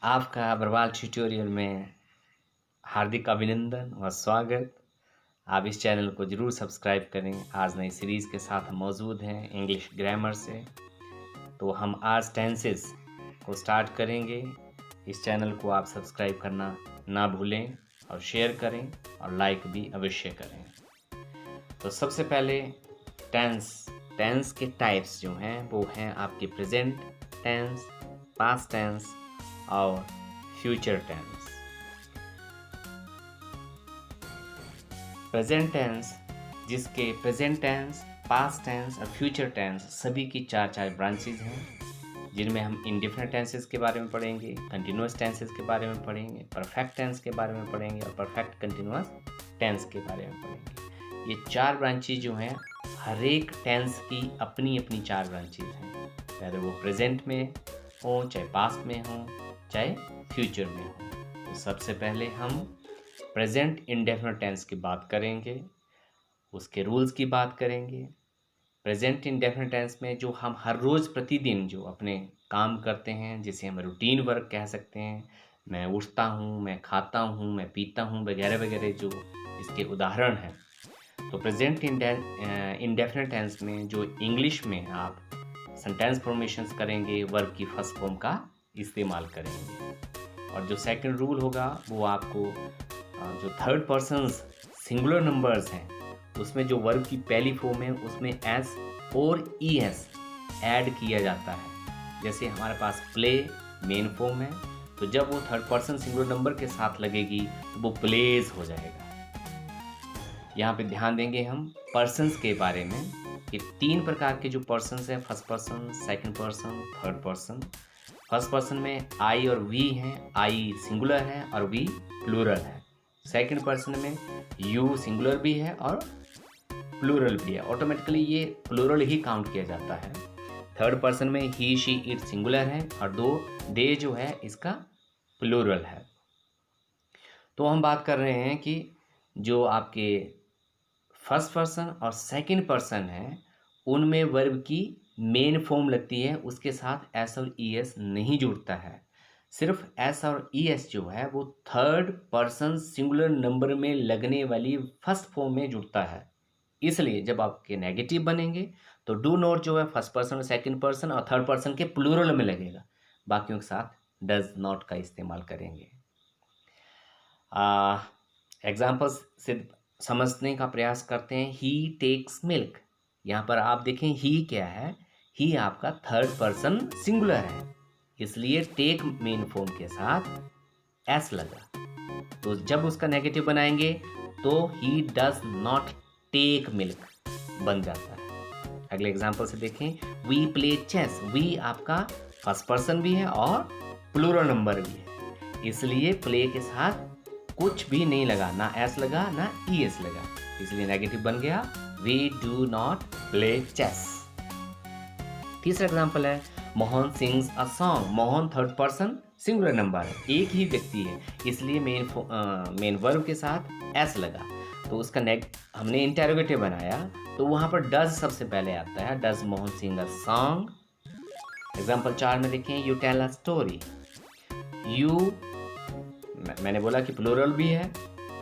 आपका बरवाल ट्यूटोरियल में हार्दिक अभिनंदन और स्वागत। आप इस चैनल को ज़रूर सब्सक्राइब करें। आज नई सीरीज़ के साथ हम मौजूद हैं इंग्लिश ग्रामर से। तो हम आज टेंसेस को स्टार्ट करेंगे। इस चैनल को आप सब्सक्राइब करना ना भूलें और शेयर करें और लाइक भी अवश्य करें। तो सबसे पहले टेंस के टाइप्स जो हैं वो हैं आपके प्रेजेंट टेंस, पास्ट टेंस और फ्यूचर टेंस। प्रेजेंट टेंस, जिसके प्रेजेंट टेंस, पास्ट टेंस और फ्यूचर टेंस सभी की चार ब्रांचेज हैं, जिनमें हम इंडेफिनिट टेंसेस के बारे में पढ़ेंगे, कंटिन्यूअस टेंसेस के बारे में पढ़ेंगे, परफेक्ट टेंस के बारे में पढ़ेंगे और परफेक्ट कंटिन्यूअस टेंस के बारे में पढ़ेंगे। ये चार ब्रांचेज जो हैं, हर एक टेंस की अपनी अपनी चार ब्रांचेज हैं, चाहे वो प्रेजेंट में हो, चाहे पास्ट में हो, चाहे फ्यूचर में हो। तो सबसे पहले हम प्रेजेंट इंडेफिनिट टेंस की बात करेंगे, उसके रूल्स की बात करेंगे। प्रेजेंट इंडेफिनिट टेंस में जो हम हर रोज़ प्रतिदिन जो अपने काम करते हैं, जिसे हम रूटीन वर्क कह सकते हैं, मैं उठता हूँ, मैं खाता हूँ, मैं पीता हूँ वगैरह वगैरह, जो इसके उदाहरण हैं। तो प्रेजेंट इंडेफिनिट टेंस में जो इंग्लिश में आप सेंटेंस फॉर्मेशंस करेंगे, वर्ब की फर्स्ट फॉर्म का इस्तेमाल करेंगे। और जो सेकंड रूल होगा वो आपको जो थर्ड पर्सन्स सिंगुलर नंबर्स हैं, उसमें जो वर्ब की पहली फॉर्म है उसमें एस और ई एस ऐड किया जाता है। जैसे हमारे पास प्ले मेन फॉर्म है, तो जब वो थर्ड पर्सन सिंगुलर नंबर के साथ लगेगी तो वो प्लेज हो जाएगा। यहाँ पे ध्यान देंगे हम पर्सन्स के बारे में कि तीन प्रकार के जो पर्सन्स हैं, first person, second person, third person. First person में आई और वी हैं, आई सिंगुलर है और वी प्लूरल है। सेकंड पर्सन में यू सिंगुलर भी है और प्लूरल भी है, ऑटोमेटिकली ये प्लूरल ही काउंट किया जाता है। थर्ड पर्सन में ही, शी, इट सिंगुलर है और दे जो है इसका प्लूरल है। तो हम बात कर रहे हैं कि जो आपके फर्स्ट पर्सन और सेकंड पर्सन है, उनमें वर्ब की मेन फॉर्म लगती है, उसके साथ एस और ई एस नहीं जुड़ता है। सिर्फ एस और ई एस जो है वो थर्ड पर्सन सिंगुलर नंबर में लगने वाली फर्स्ट फॉर्म में जुड़ता है। इसलिए जब आपके नेगेटिव बनेंगे तो डू नॉट जो है फर्स्ट पर्सन और सेकंड पर्सन और थर्ड पर्सन के प्लूरल में लगेगा, बाकियों के साथ डज नॉट का इस्तेमाल करेंगे। एग्जाम्पल्स से समझने का प्रयास करते हैं। ही टेक्स मिल्क, यहाँ पर आप देखें ही क्या है, ही आपका थर्ड पर्सन सिंगुलर है, इसलिए टेक मेन फॉर्म के साथ एस लगा। तो जब उसका नेगेटिव बनाएंगे तो he does not take milk बन जाता है। अगले एग्जाम्पल से देखें, वी प्ले चेस, वी आपका फर्स्ट पर्सन भी है और प्लूरल नंबर भी है, इसलिए प्ले के साथ कुछ भी नहीं लगा, ना एस लगा ना ई एस लगा, इसलिए नेगेटिव बन गया, we do not play chess. तीसरा एग्जाम्पल है, Mohan sings a song, Mohan third person singular number है, एक ही व्यक्ति है, इसलिए मेन वर्ब के साथ एस लगा। तो उसका हमने इंटेरोगेटिव बनाया, तो वहाँ पर डज सबसे पहले आता है, does Mohan sing a song. Example 4 में देखें, you tell a story, you मैंने बोला कि प्लूरल भी है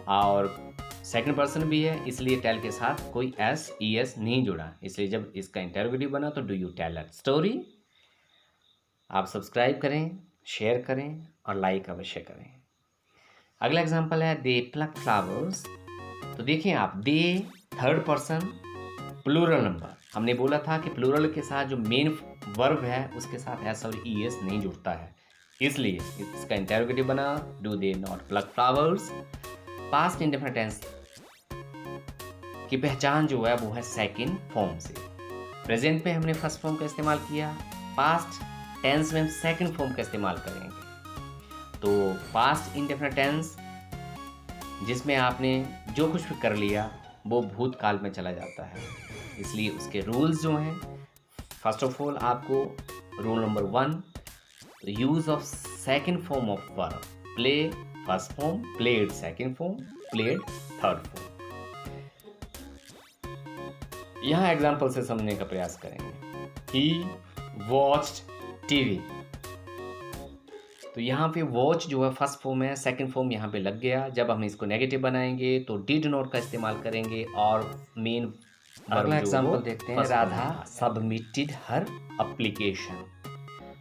और सेकंड पर्सन भी है, इसलिए टेल के साथ कोई एस ई एस नहीं जुड़ा, इसलिए जब इसका इंटेरोगेटिव बना तो do you tell a story. आप सब्सक्राइब करें, शेयर करें और लाइक अवश्य करें। अगला एग्जाम्पल है, दे प्लक फ्लावर्स, तो देखिए आप, they third person plural number, हमने बोला था कि प्लूरल के साथ जो मेन वर्ब है उसके साथ एस और ई एस नहीं जुड़ता है, इसलिए इसका इंटेरोगेटिव बना, do they not pluck flowers. Past indefinite tense की पहचान जो है वो है सेकंड फॉर्म से। प्रेजेंट में हमने फर्स्ट फॉर्म का इस्तेमाल किया, पास्ट टेंस में हम सेकंड फॉर्म का इस्तेमाल करेंगे। तो पास्ट इंडेफिनिट टेंस जिसमें आपने जो कुछ भी कर लिया वो भूतकाल में चला जाता है, इसलिए उसके रूल्स जो हैं, फर्स्ट ऑफ ऑल आपको rule number 1, use of second form of verb, play first form, played second form, played third form. यहाँ एग्जाम्पल से समझने का प्रयास करेंगे। ही वॉच्ड टीवी, तो यहाँ पे वॉच जो है फर्स्ट फॉर्म है, सेकंड फॉर्म यहाँ पे लग गया। जब हम इसको नेगेटिव बनाएंगे तो डिड नॉट का इस्तेमाल करेंगे और मेन अगला एग्जाम्पल देखते हैं। राधा सबमिटेड हर एप्लीकेशन।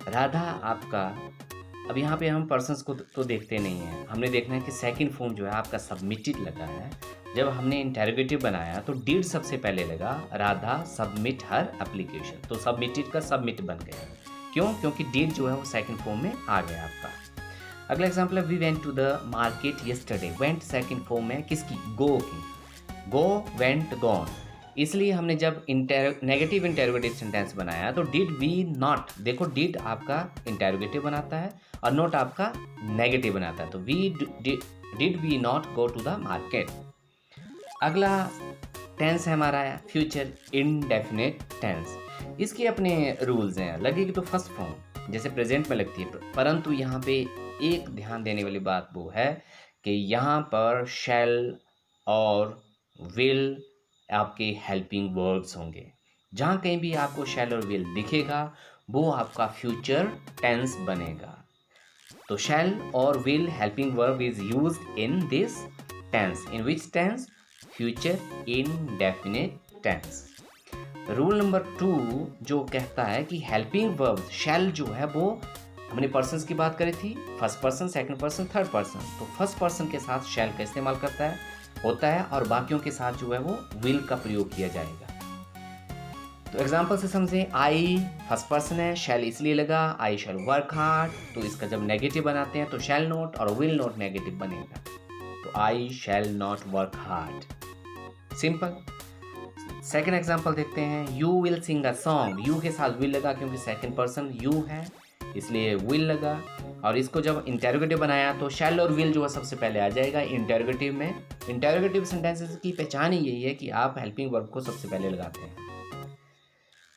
राधा आपका, अब यहाँ पे हम पर्सन्स को तो देखते नहीं हैं, हमने देखना है कि सेकंड फॉर्म जो है आपका सबमिटेड लगा है। जब हमने इंटेरोगेटिव बनाया तो डिड सबसे पहले लगा, राधा सबमिट हर एप्लीकेशन, तो सबमिटेड का सबमिट बन गया। क्यों? क्योंकि डिड जो है वो सेकंड फॉर्म में आ गया आपका। अगला एग्जाम्पल है we went to the market yesterday. Went second form में किसकी? गो की। Go, went, gone. इसलिए हमने जब नेगेटिव इंटेरोगेटिव सेंटेंस बनाया तो डिड वी नॉट, देखो डिड आपका इंटेरोगेटिव बनाता है और नॉट आपका नेगेटिव बनाता है, तो we did we not go to the market. अगला टेंस है हमारा फ्यूचर इंडेफिनिट टेंस। इसके अपने रूल्स हैं, लगेगी तो फर्स्ट फॉर्म जैसे प्रेजेंट में लगती है, परंतु यहाँ पे एक ध्यान देने वाली बात वो है कि यहाँ पर शैल और विल आपके हेल्पिंग वर्ब्स होंगे। जहाँ कहीं भी आपको शैल और विल दिखेगा वो आपका फ्यूचर टेंस बनेगा। तो शैल और will helping verb is used in this tense. In which tense? Future indefinite tense. Rule number 2 जो कहता है कि हेल्पिंग वर्ब शैल जो है वो, हमने पर्सन्स की बात करी थी, first person, second person, third person, तो फर्स्ट पर्सन के साथ शैल का इस्तेमाल होता है और बाकियों के साथ जो है वो विल का प्रयोग किया जाएगा। तो एग्जाम्पल से समझें, आई फर्स्ट पर्सन है, शैल इसलिए लगा, आई शैल वर्क हार्ड, तो इसका जब नेगेटिव बनाते हैं तो शैल नॉट और विल नॉट नेगेटिव बनेगा, तो I shall not work hard. Simple. Second example देखते हैं, you will sing a song. You के साथ विल लगा क्योंकि सेकेंड पर्सन यू है इसलिए विल लगा, और इसको जब इंटेरोगेटिव बनाया तो शैल और विल जो है सबसे पहले आ जाएगा इंटेरोगेटिव में। इंटेरोगेटिव सेंटेंसेस की पहचान ही यही है कि आप हेल्पिंग वर्ब को सबसे पहले लगाते हैं।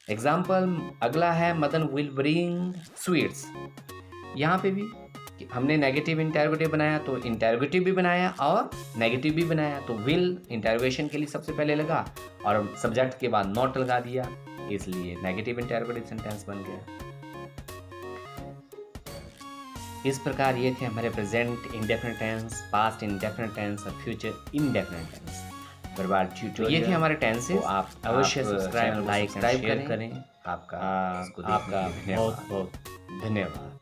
एग्जाम्पल अगला है, मदन विल ब्रिंग स्वीट्स। यहाँ पे भी हमने नेगेटिव इंटेरोगेटिव बनाया तो इंटेरोगेटिव भी बनाया और नेगेटिव भी बनाया, तो विल इंटेरोगेशन के लिए सबसे पहले लगा और सब्जेक्ट के बाद नॉट लगा दिया, इसलिए नेगेटिव इंटेरोगेटिव सेंटेंस बन गया। इस प्रकार ये थे हमारे present indefinite tense, past indefinite tense और फ्यूचर इंडेफिनिट टेंस। बर्बाद ट्यूटोरियल ये थे हमारे टेंसेस। आप अवश्य सब्सक्राइब, लाइक, शेयर करें। आपका बहुत बहुत धन्यवाद।